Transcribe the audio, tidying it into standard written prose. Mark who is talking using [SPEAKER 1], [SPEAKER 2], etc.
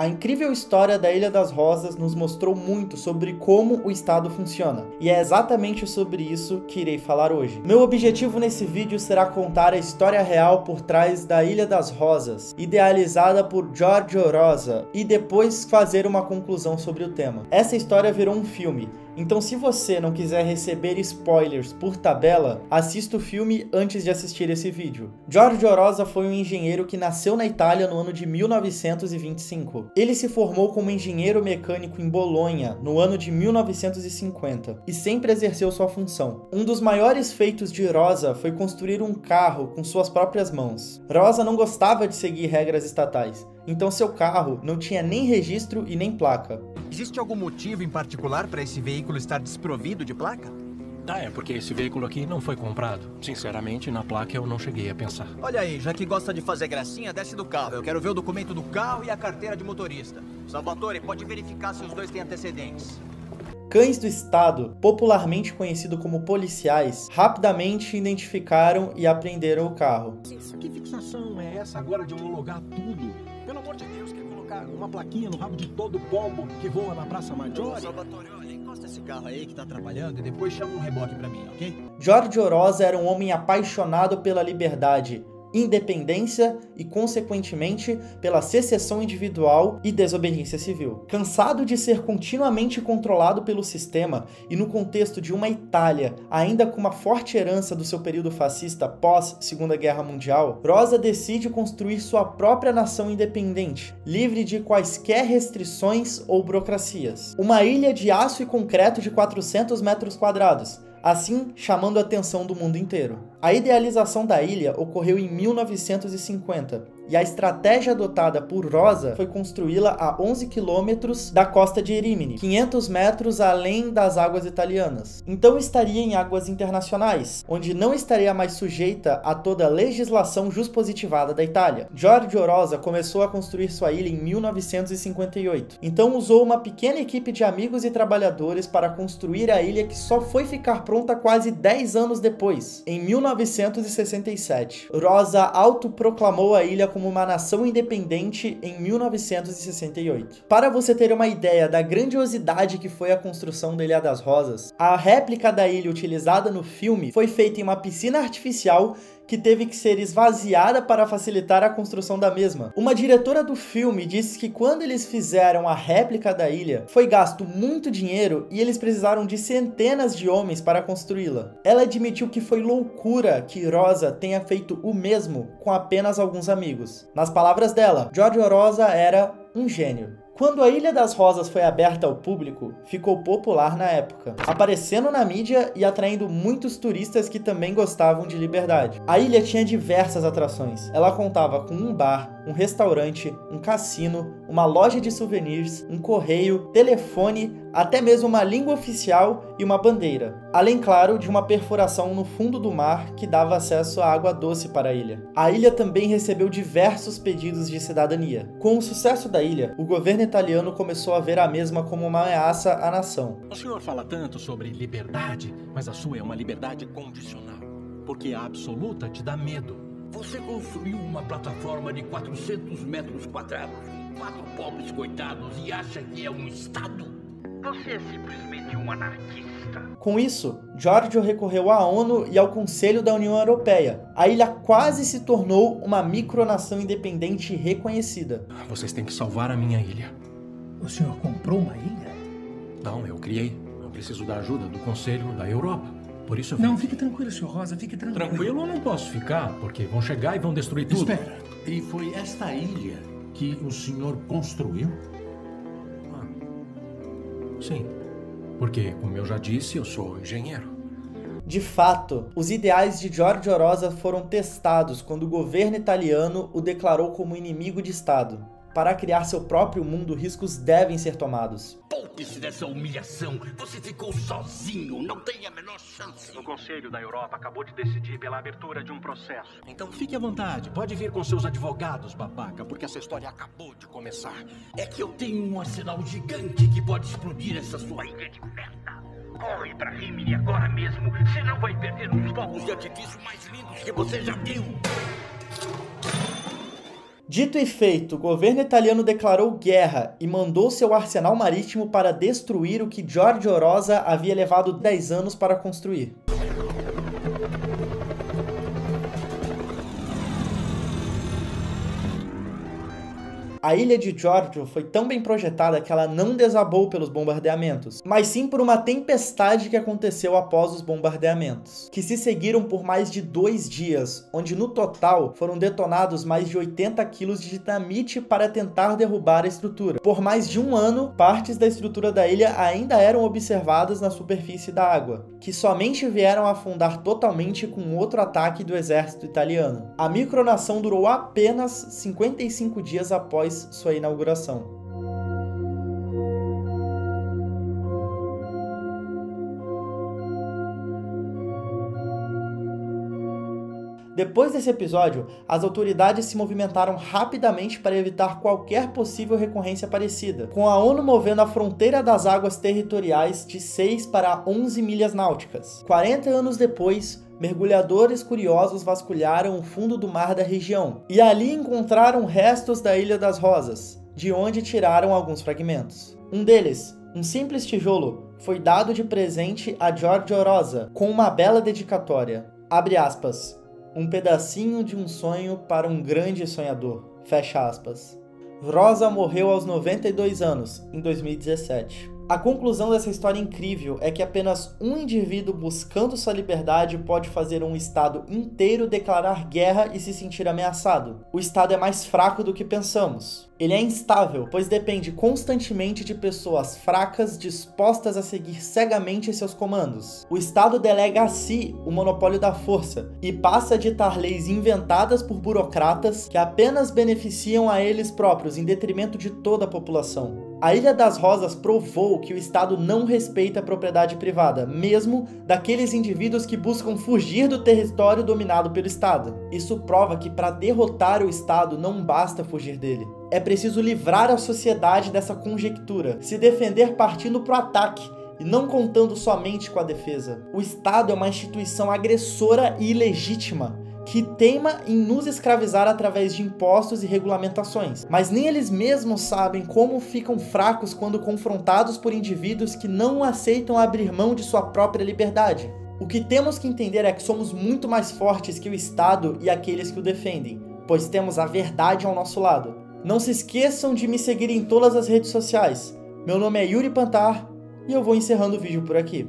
[SPEAKER 1] A incrível história da Ilha das Rosas nos mostrou muito sobre como o Estado funciona, e é exatamente sobre isso que irei falar hoje. Meu objetivo nesse vídeo será contar a história real por trás da Ilha das Rosas, idealizada por Giorgio Rosa, e depois fazer uma conclusão sobre o tema. Essa história virou um filme, então se você não quiser receber spoilers por tabela, assista o filme antes de assistir esse vídeo. Giorgio Rosa foi um engenheiro que nasceu na Itália no ano de 1925. Ele se formou como engenheiro mecânico em Bolonha no ano de 1950 e sempre exerceu sua função. Um dos maiores feitos de Rosa foi construir um carro com suas próprias mãos. Rosa não gostava de seguir regras estatais, então seu carro não tinha nem registro e nem placa.
[SPEAKER 2] Existe algum motivo em particular para esse veículo estar desprovido de placa?
[SPEAKER 3] É porque esse veículo aqui não foi comprado. Sinceramente, na placa eu não cheguei a pensar.
[SPEAKER 2] Olha aí, já que gosta de fazer gracinha, desce do carro. Eu quero ver o documento do carro e a carteira de motorista. Salvatore, pode verificar se os dois têm antecedentes.
[SPEAKER 1] Cães do Estado, popularmente conhecido como policiais, rapidamente identificaram e apreenderam o carro.
[SPEAKER 3] Que fixação é essa agora de homologar tudo? Pelo amor de Deus, quer colocar uma plaquinha no rabo de todo pombo que voa na Praça Maggiore?
[SPEAKER 2] Salvatore, olha, encosta esse carro aí que tá atrapalhando e depois chama um reboque pra mim, ok?
[SPEAKER 1] Giorgio Rosa era um homem apaixonado pela liberdade, independência e, consequentemente, pela secessão individual e desobediência civil. Cansado de ser continuamente controlado pelo sistema e no contexto de uma Itália ainda com uma forte herança do seu período fascista pós-Segunda Guerra Mundial, Rosa decide construir sua própria nação independente, livre de quaisquer restrições ou burocracias. Uma ilha de aço e concreto de 400 metros quadrados, assim chamando a atenção do mundo inteiro. A idealização da ilha ocorreu em 1950 e a estratégia adotada por Rosa foi construí-la a 11 quilômetros da costa de Rimini, 500 metros além das águas italianas. Então estaria em águas internacionais, onde não estaria mais sujeita a toda a legislação juspositivada da Itália. Giorgio Rosa começou a construir sua ilha em 1958, então usou uma pequena equipe de amigos e trabalhadores para construir a ilha que só foi ficar pronta quase 10 anos depois, em 1967. Rosa autoproclamou a ilha como uma nação independente em 1968. Para você ter uma ideia da grandiosidade que foi a construção da Ilha das Rosas, a réplica da ilha utilizada no filme foi feita em uma piscina artificial que teve que ser esvaziada para facilitar a construção da mesma. Uma diretora do filme disse que quando eles fizeram a réplica da ilha, foi gasto muito dinheiro e eles precisaram de centenas de homens para construí-la. Ela admitiu que foi loucura que Rosa tenha feito o mesmo com apenas alguns amigos. Nas palavras dela, Giorgio Rosa era um gênio. Quando a Ilha das Rosas foi aberta ao público, ficou popular na época, aparecendo na mídia e atraindo muitos turistas que também gostavam de liberdade. A ilha tinha diversas atrações. Ela contava com um bar, um restaurante, um cassino, uma loja de souvenirs, um correio, telefone, até mesmo uma língua oficial e uma bandeira. Além, claro, de uma perfuração no fundo do mar que dava acesso à água doce para a ilha. A ilha também recebeu diversos pedidos de cidadania. Com o sucesso da ilha, o governo italiano começou a ver a mesma como uma ameaça à nação.
[SPEAKER 3] O senhor fala tanto sobre liberdade, mas a sua é uma liberdade condicional, porque a absoluta te dá medo.
[SPEAKER 4] Você construiu uma plataforma de 400 metros quadrados com 4 pobres coitados e acha que é um Estado? Você é simplesmente um anarquista.
[SPEAKER 1] Com isso, Giorgio recorreu à ONU e ao Conselho da União Europeia. A ilha quase se tornou uma micronação independente reconhecida.
[SPEAKER 3] Vocês têm que salvar a minha ilha.
[SPEAKER 5] O senhor comprou uma ilha?
[SPEAKER 3] Não, eu criei. Eu preciso da ajuda do Conselho da Europa. Por isso eu vim.
[SPEAKER 5] Não, fique tranquilo, senhor Rosa, fique tranquilo.
[SPEAKER 3] Tranquilo eu não posso ficar, porque vão chegar e vão destruir tudo.
[SPEAKER 5] Espera.
[SPEAKER 4] E foi esta ilha que o senhor construiu?
[SPEAKER 3] Sim, porque, como eu já disse, eu sou engenheiro.
[SPEAKER 1] De fato, os ideais de Giorgio Rosa foram testados quando o governo italiano o declarou como inimigo de Estado. Para criar seu próprio mundo, riscos devem ser tomados.
[SPEAKER 4] Poupe-se dessa humilhação. Você ficou sozinho. Não tem a menor chance.
[SPEAKER 3] O Conselho da Europa acabou de decidir pela abertura de um processo. Então fique à vontade. Pode vir com seus advogados, babaca, porque essa história acabou de começar.
[SPEAKER 4] É que eu tenho um arsenal gigante que pode explodir essa sua ilha de merda. Corre pra Rimini agora mesmo, senão vai perder uns fogos de artifício mais lindos que você já viu.
[SPEAKER 1] Dito e feito, o governo italiano declarou guerra e mandou seu arsenal marítimo para destruir o que Giorgio Rosa havia levado 10 anos para construir. A ilha de Giorgio foi tão bem projetada que ela não desabou pelos bombardeamentos, mas sim por uma tempestade que aconteceu após os bombardeamentos, que se seguiram por mais de 2 dias, onde no total foram detonados mais de 80 quilos de dinamite para tentar derrubar a estrutura. Por mais de 1 ano, partes da estrutura da ilha ainda eram observadas na superfície da água, que somente vieram a afundar totalmente com outro ataque do exército italiano. A micronação durou apenas 55 dias após sua inauguração. Depois desse episódio, as autoridades se movimentaram rapidamente para evitar qualquer possível recorrência parecida, com a ONU movendo a fronteira das águas territoriais de 6 para 11 milhas náuticas. 40 anos depois, mergulhadores curiosos vasculharam o fundo do mar da região, e ali encontraram restos da Ilha das Rosas, de onde tiraram alguns fragmentos. Um deles, um simples tijolo, foi dado de presente a Giorgio Rosa, com uma bela dedicatória. Abre aspas. Um pedacinho de um sonho para um grande sonhador. Fecha aspas. Rosa morreu aos 92 anos, em 2017. A conclusão dessa história incrível é que apenas um indivíduo buscando sua liberdade pode fazer um Estado inteiro declarar guerra e se sentir ameaçado. O Estado é mais fraco do que pensamos. Ele é instável, pois depende constantemente de pessoas fracas dispostas a seguir cegamente seus comandos. O Estado delega a si o monopólio da força e passa a ditar leis inventadas por burocratas que apenas beneficiam a eles próprios em detrimento de toda a população. A Ilha das Rosas provou que o Estado não respeita a propriedade privada, mesmo daqueles indivíduos que buscam fugir do território dominado pelo Estado. Isso prova que para derrotar o Estado não basta fugir dele. É preciso livrar a sociedade dessa conjectura, se defender partindo para o ataque e não contando somente com a defesa. O Estado é uma instituição agressora e ilegítima, que teima em nos escravizar através de impostos e regulamentações, mas nem eles mesmos sabem como ficam fracos quando confrontados por indivíduos que não aceitam abrir mão de sua própria liberdade. O que temos que entender é que somos muito mais fortes que o Estado e aqueles que o defendem, pois temos a verdade ao nosso lado. Não se esqueçam de me seguir em todas as redes sociais. Meu nome é Yuri Pantar e eu vou encerrando o vídeo por aqui.